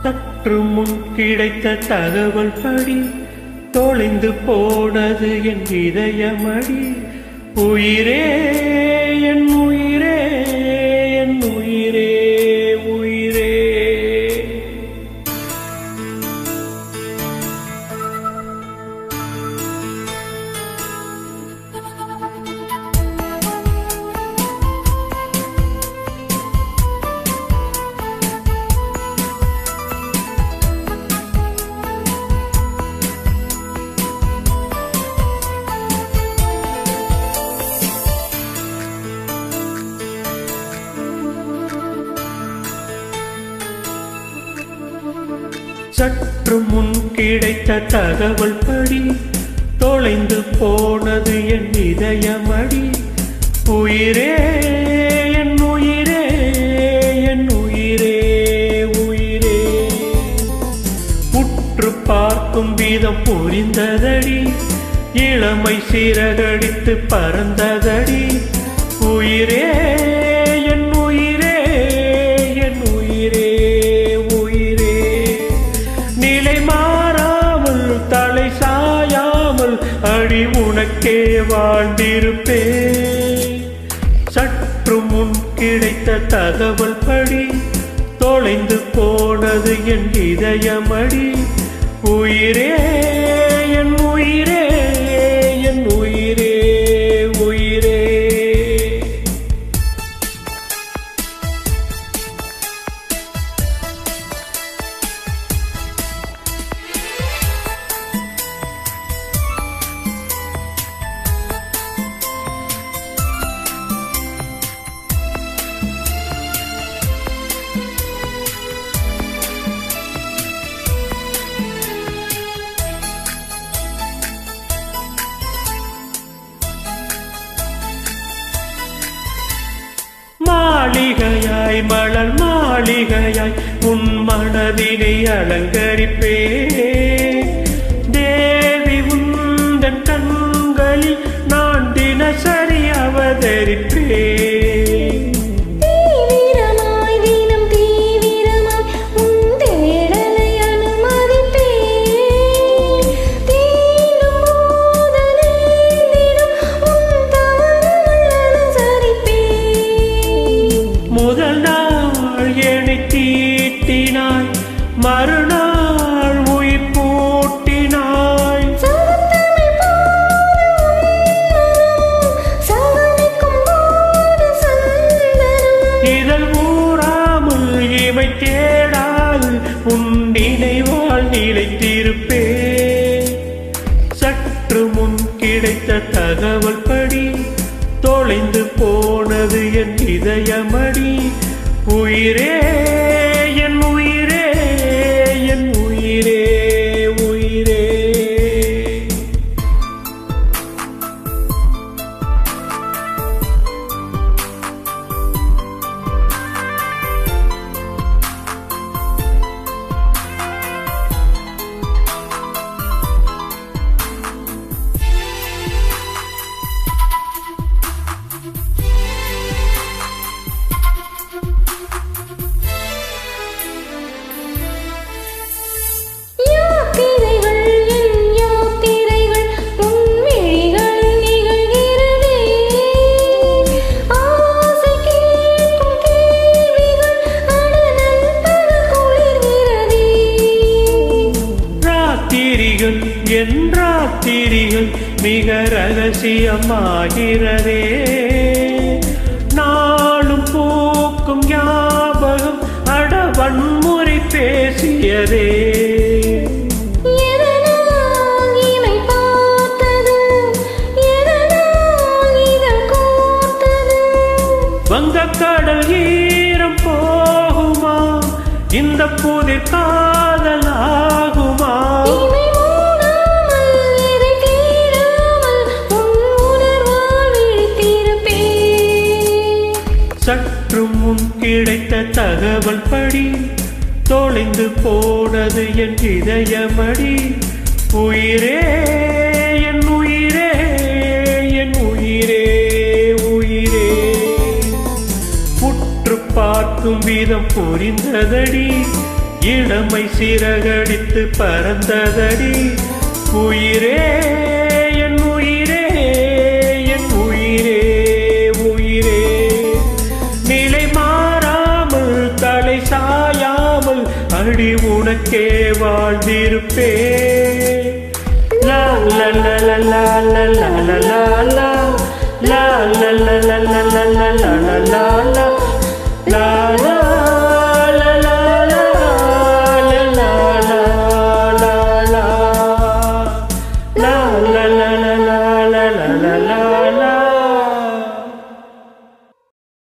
சற்று முன் கிடைத்த தகவல் படி தொலைந்து போனது என் இதயமடி. உயிரே என் உயிரே என் உயிரே உயிரே. சற்று முன் கிடைத்த தகவல் படி தொலைந்து போனது என் இதயமடி. உயிரே என் உயிரே என் உயிரே உயிரே. உற்று பார்க்கும் வீதம் புரிந்ததடி, இளமை சிறகடித்து பறந்ததடி. உயிரே என் உயிரே என் உயிரே உயிரே. நிலை மாறாமல் தலை சாயாமல் அடி உனக்கே வாழ்ந்திருப்பே. சற்று முன் கிடைத்த தகவல் படி தொலைந்து போனது என் இதயமடி. உயிரே என் உயிரே என் உயிரே உயிரே. மாளிகையாய் மலர் மாளிகையாய் உன் மனதினை அலங்கரிப்பே. தேவி உந்தன் கண்களில் நான் தினசரி அவதரிப்பே. முதல் நாள் என்னை தீட்டினாய், மறுநாள் உயிர் பூட்டினாய். இதழ் ஊறாமல் இவை தேடாது உன் நினைவால் நிலைத்திருப்பே. சற்று முன் கிடைத்த தகவல் படி தொலைந்து போனது என் இதயமடி. உயிரே என் உயிரே என் உயிரே உயிரே. என் ராத்திரிகள் மிக ரகசியமாகிறதே. நாளும் பூக்கும் ஞாபகம் அட வன்முறை பேசியதே. வங்கக்கடல் ஈரம் போகுமா, இந்த புதிர் காதலாகுமா? சற்று முன் கிடைத்த தகவல் படி தொலைந்து போனது என் இதயமடி. உயிரே என் உயிரே என் உயிரே உயிரே. உற்று பார்க்கும் விதம் புரிந்ததடி, இளமை சிறகடித்து பறந்ததடி உயிரே என் உயிரே என் உயிரே உயிரே நிலை மாறாமல் தலை சாயாமல் அடி உனக்கே வாழ்ந்திருப்பே லா லா லா லா லா லா லா லா லா லா லா லா லா லா லா லா லா